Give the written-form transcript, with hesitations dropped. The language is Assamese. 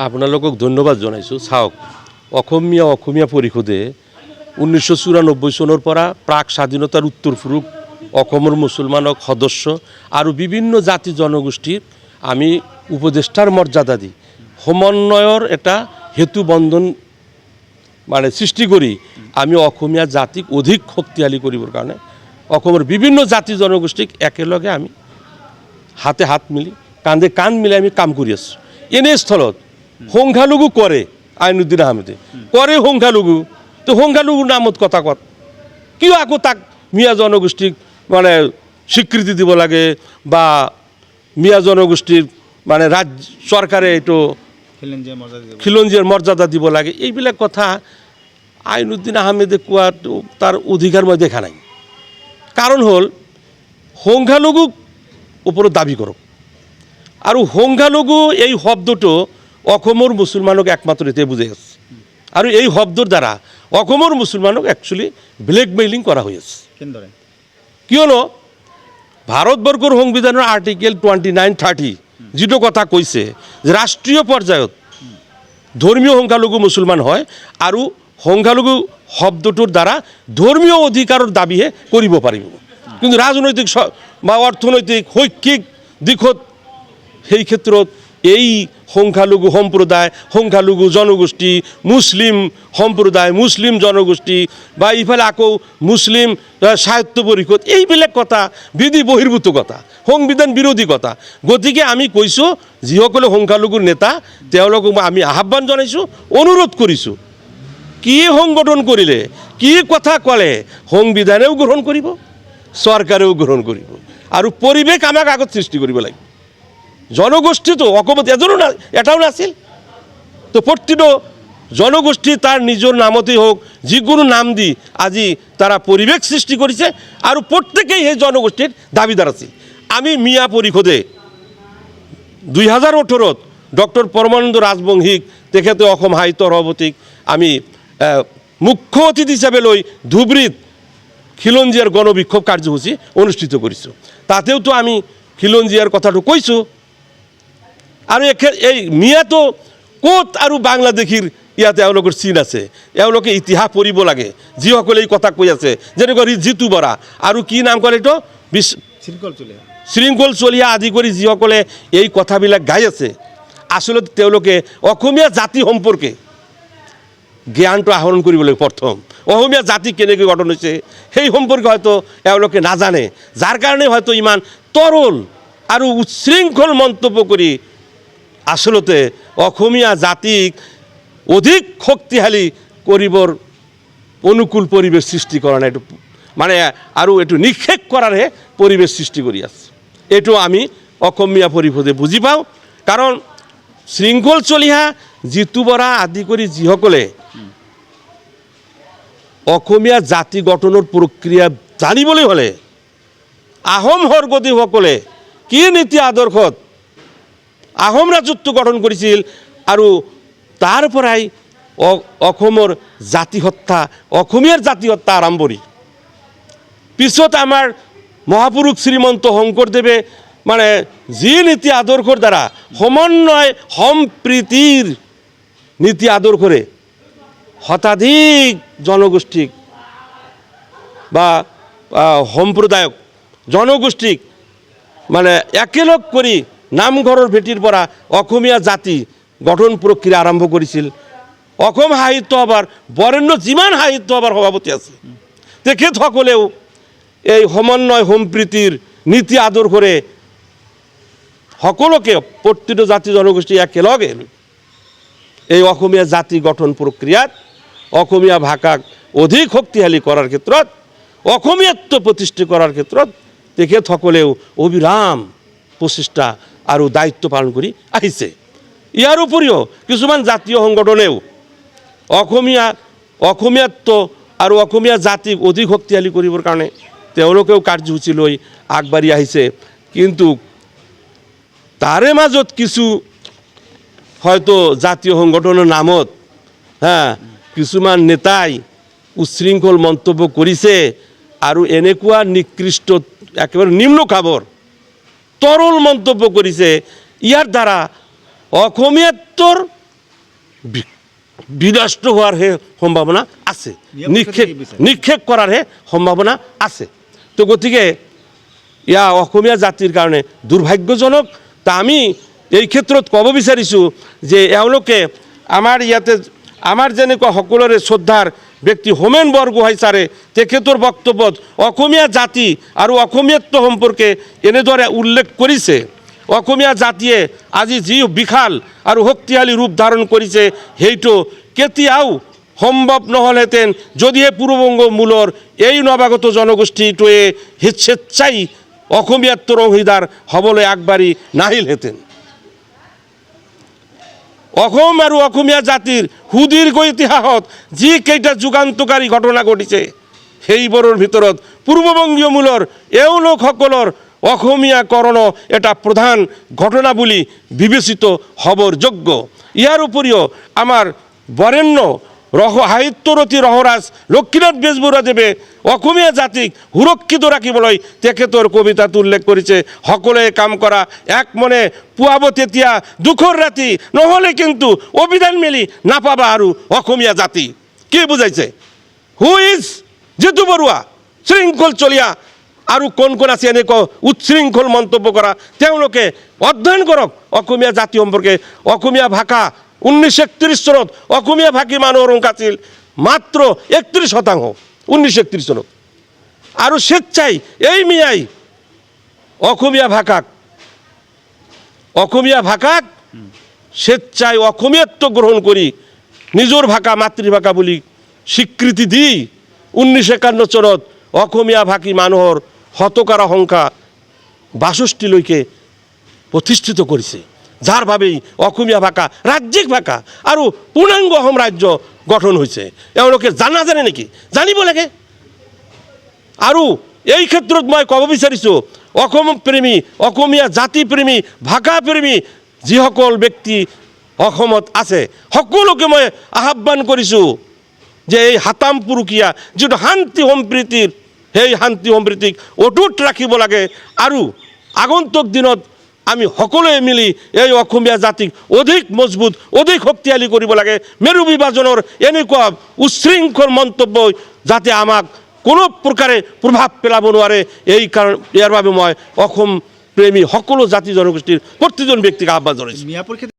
আপোনালোকক ধন্যবাদ জনাইছোঁ। চাওক, অসমীয়া পৰিষদে 1994 চনৰ পৰা প্ৰাক স্বাধীনতাৰ উত্তৰ পূব অসমৰ মুছলমানক সদস্য আৰু বিভিন্ন জাতি জনগোষ্ঠীৰ আমি উপদেষ্টাৰ মৰ্যাদা দি সমন্বয়ৰ এটা হেতু বন্ধন মানে সৃষ্টি কৰি আমি অসমীয়া জাতিক অধিক শক্তিশালী কৰিবৰ কাৰণে অসমৰ বিভিন্ন জাতি জনগোষ্ঠীক একেলগে আমি হাতে হাত মিলি কান্ধে কান্ধ মিলাই আমি কাম কৰি আছোঁ। এনেস্থলত সংখ্যালঘু কৰে আইনুদ্দিন আহমেদে কৰে সংখ্যালঘু, তো সংখ্যালঘুৰ নামত কথা কত কিয় আকৌ তাক মিয়া জনগোষ্ঠীক মানে স্বীকৃতি দিব লাগে বা মিয়া জনগোষ্ঠীৰ মানে ৰাজ্য চৰকাৰে এইটো খিলঞ্জীয়াৰ মৰ্যাদা দিব লাগে, এইবিলাক কথা আইনুদ্দিন আহমেদে কোৱাটো তাৰ অধিকাৰ মই দেখা নাই। কাৰণ হ'ল সংখ্যালঘুক ওপৰত দাবী কৰক, আৰু সংখ্যালঘু এই শব্দটো অসমৰ মুছলমানক একমাত্ৰ এতিয়া বুজাই আছে, আৰু এই শব্দৰ দ্বাৰা অসমৰ মুছলমানক একচুৱেলি ব্লেকমেইলিং কৰা হৈ আছে। কিয়নো ভাৰতবৰ্ষৰ সংবিধানৰ আৰ্টিকেল 29-30 যিটো কথা কৈছে যে ৰাষ্ট্ৰীয় পৰ্যায়ত ধৰ্মীয় সংখ্যালঘু মুছলমান হয় আৰু সংখ্যালঘু শব্দটোৰ দ্বাৰা ধৰ্মীয় অধিকাৰৰ দাবীহে কৰিব পাৰিব, কিন্তু ৰাজনৈতিক বা অৰ্থনৈতিক শৈক্ষিক দিশত সেই ক্ষেত্ৰত এই সংখ্যালঘু সম্প্ৰদায়, সংখ্যালঘু জনগোষ্ঠী, মুছলিম সম্প্ৰদায়, মুছলিম জনগোষ্ঠী বা ইফালে আকৌ মুছলিম সাহিত্য পৰিষদ, এইবিলাক কথা বিধি বহিৰ্ভূত কথা, সংবিধান বিৰোধী কথা। গতিকে আমি কৈছোঁ যিসকলে সংখ্যালঘুৰ নেতা তেওঁলোকক আমি আহ্বান জনাইছোঁ, অনুৰোধ কৰিছোঁ, কি সংগঠন কৰিলে কি কথা ক'লে সংবিধানেও গ্ৰহণ কৰিব, চৰকাৰেও গ্ৰহণ কৰিব, আৰু পৰিৱেশ আমাক আগত সৃষ্টি কৰিব লাগিব। জনগোষ্ঠীটো অসমত এটাও নাছিল, তো প্ৰতিটো জনগোষ্ঠী তাৰ নিজৰ নামতেই হোক যিকোনো নাম দি আজি তাৰা পৰিৱেশ সৃষ্টি কৰিছে, আৰু প্ৰত্যেকেই সেই জনগোষ্ঠীৰ দাবীদাৰ আছিল। আমি মিয়া পৰিষদে 2018-ত ডক্টৰ পৰমানন্দ ৰাজবংশীক তেখেতে অসম সাহিত্য সভাপতিক আমি মুখ্য অতিথি হিচাপে লৈ ধুবুৰীত খিলঞ্জীয়াৰ গণবিক্ষোভ কাৰ্যসূচী অনুষ্ঠিত কৰিছোঁ। তাতেওতো আমি খিলঞ্জীয়াৰ কথাটো কৈছোঁ, আৰু এই মিয়াটো ক'ত আৰু বাংলাদেশীৰ ইয়াতে এওঁলোকৰ চিন আছে, এওঁলোকে ইতিহাস পঢ়িব লাগে যিসকলে এই কথা কৈ আছে, যেনেকৈ জিতু বৰা আৰু কি নাম কৰে এইটো শৃংখল চলিহা আদি কৰি যিসকলে এই কথাবিলাক গাই আছে, আচলতে তেওঁলোকে অসমীয়া জাতি সম্পৰ্কে জ্ঞানটো আহৰণ কৰিব লাগে। প্ৰথম অসমীয়া জাতি কেনেকৈ গঠন হৈছে সেই সম্পৰ্কে হয়তো এওঁলোকে নাজানে, যাৰ কাৰণে হয়তো ইমান তৰল আৰু উচ্ছৃংখল মন্তব্য কৰি আচলতে অসমীয়া জাতিক অধিক শক্তিশালী কৰিবৰ অনুকূল পৰিৱেশ সৃষ্টি কৰা নাই, এইটো মানে আৰু এইটো নিষেধ কৰাৰহে পৰিৱেশ সৃষ্টি কৰি আছে। এইটো আমি অসমীয়া পৰিষদে বুজি পাওঁ, কাৰণ শৃংখল চলিহা, জিতু বৰা আদি কৰি যিসকলে অসমীয়া জাতি গঠনৰ প্ৰক্ৰিয়া জানিবলৈ হ'লে আহোম স্বৰ্গদেউসকলে কি নীতি আদৰ্শত আহোম ৰাজত্ব গঠন কৰিছিল, আৰু তাৰ পৰাই অসমৰ জাতি হত্যা, অসমীয়াৰ জাতি হত্যা আৰম্ভণি। পিছত আমাৰ মহাপুৰুষ শ্ৰীমন্ত শংকৰদেৱে মানে যি নীতি আদৰ্শৰ দ্বাৰা সমন্বয় সম্প্ৰীতিৰ নীতি আদৰ্শৰে শতাধিক জনগোষ্ঠীক বা সম্প্ৰদায়ক জনগোষ্ঠীক মানে একেলগ কৰি নামঘৰৰ ভেটিৰ পৰা অসমীয়া জাতি গঠন প্ৰক্ৰিয়া আৰম্ভ কৰিছিল। অসম সাহিত্য সভাৰ বৰেণ্য যিমান সাহিত্য সভাৰ সভাপতি আছে তেখেতসকলেও এই সমন্বয় সম্প্ৰীতিৰ নীতি আদৰ্শৰে সকলোকে প্ৰতিটো জাতি জনগোষ্ঠী একেলগে এই অসমীয়া জাতি গঠন প্ৰক্ৰিয়াত অসমীয়া ভাষাক অধিক শক্তিশালী কৰাৰ ক্ষেত্ৰত, অসমীয়াত্ব প্ৰতিষ্ঠা কৰাৰ ক্ষেত্ৰত তেখেতসকলেও অবিৰাম প্ৰচেষ্টা আৰু দায়িত্ব পালন কৰি আহিছে। ইয়াৰ উপৰিও কিছুমান জাতীয় সংগঠনেও অসমীয়াত্ব আৰু অসমীয়া জাতিক অধিক শক্তিশালী কৰিবৰ কাৰণে তেওঁলোকেও কাৰ্যসূচী লৈ আগবাঢ়ি আহিছে, কিন্তু তাৰে মাজত কিছু হয়তো জাতীয় সংগঠনৰ নামত কিছুমান নেতাই উচ্ছৃংখল মন্তব্য কৰিছে, আৰু এনেকুৱা নিকৃষ্ট একেবাৰে নিম্ন খাবৰ তৰল মন্তব্য কৰিছে। ইয়াৰ দ্বাৰা অসমীয়াত্বৰ বিনষ্ট হওয়াৰ সম্ভাবনা আছে, নিক্ষেপ কৰাৰ সম্ভাবনা আছে। তো গতিকে ইয়া অসমীয়া জাতিৰ কাৰণে দুৰ্ভাগ্যজনক। তা আমি এই ক্ষেত্ৰত ক'ব বিচাৰিছোঁ যে এওঁলোকে আমাৰ ইয়াতে আমাৰ যেনেকুৱা সকলোৰে শ্ৰদ্ধাৰ ব্যক্তি হোমেন বৰগোহাঁই ছাৰে তেখেতৰ বক্তব্যত অসমীয়া জাতি আৰু অসমীয়াত্ব সম্পৰ্কে এনেদৰে উল্লেখ কৰিছে, অসমীয়া জাতিয়ে আজি যি বিশাল আৰু শক্তিশালী ৰূপ ধাৰণ কৰিছে সেইটো কেতিয়াও সম্ভৱ নহ'লহেঁতেন যদিহে পূৰ্ববংগ মূলৰ এই নৱাগত জনগোষ্ঠীটোৱে স্বেচ্ছাই অসমীয়াত্বৰ অংশীদাৰ হ'বলৈ আগবাঢ়ি নাহিলহেঁতেন। অসম আৰু অসমীয়া জাতিৰ সুদীৰ্ঘ ইতিহাসত যিকেইটা যুগান্তকাৰী ঘটনা ঘটিছে সেইবোৰৰ ভিতৰত পূৰ্ববংগীয় মূলৰ এওঁলোকসকলৰ অসমীয়াকৰণ এটা প্ৰধান ঘটনা বুলি বিবেচিত হ'বৰ যোগ্য। ইয়াৰ উপৰিও আমাৰ বৰেণ্য সাহিত্যৰথী ৰসৰাজ লক্ষ্মীনাথ বেজবৰুৱাদেৱে অসমীয়া জাতিক সুৰক্ষিত ৰাখিবলৈ তেখেতৰ কবিতাত উল্লেখ কৰিছে, সকলোৱে কাম কৰা এক মনে পুৱাব তেতিয়া দুখৰ ৰাতি, নহ'লে কিন্তু অভিধান মেলি নাপাবা আৰু অসমীয়া জাতি। কি বুজাইছে? হু ইজ জিতু বৰুৱা, শৃংখল চলিয়া আৰু কোন কোন আছে এনেকুৱা উচ্ছৃংখল মন্তব্য কৰা, তেওঁলোকে অধ্যয়ন কৰক অসমীয়া জাতি সম্পৰ্কে। অসমীয়া ভাষা 1931 চনত অসমীয়া ভাষী মানুহৰ সংখ্যা আছিল মাত্ৰ 31%, 1931 চনত। আৰু স্বেচ্ছাই এই মিয়াই অসমীয়া ভাষাক স্বেচ্ছাই অসমীয়াত্ব গ্ৰহণ কৰি নিজৰ ভাষা মাতৃভাষা বুলি স্বীকৃতি দি 1951 চনত অসমীয়া ভাষী মানুহৰ শতকৰা সংখ্যা 62লৈকে প্ৰতিষ্ঠিত কৰিছে, যাৰ বাবেই অসমীয়া ভাষা ৰাজ্যিক ভাষা আৰু পূৰ্ণাংগ অসম ৰাজ্য গঠন হৈছে। এওঁলোকে নাজানে নেকি? জানিব লাগে। আৰু এই ক্ষেত্ৰত মই ক'ব বিচাৰিছোঁ অসম প্ৰেমী, অসমীয়া জাতি প্ৰেমী, ভাষা প্ৰেমী যিসকল ব্যক্তি অসমত আছে সকলোকে মই আহ্বান কৰিছোঁ যে এই সাতাম পুৰুষীয়া যিটো শান্তি সম্প্ৰীতিৰ সেই শান্তি সম্প্ৰীতিক অটুট ৰাখিব লাগে আৰু আগন্তুক দিনত আমি সকলোৱে মিলি এই অসমীয়া জাতিক অধিক মজবুত, অধিক শক্তিশালী কৰিব লাগে। মেৰু বিভাজনৰ এনেকুৱা উচ্ছৃংখল মন্তব্য যাতে আমাক কোনো প্ৰকাৰে প্ৰভাৱ পেলাব নোৱাৰে, ইয়াৰ বাবে মই অসম প্ৰেমী সকলো জাতি জনগোষ্ঠীৰ প্ৰতিজন ব্যক্তিক আহ্বান জনাইছোঁ।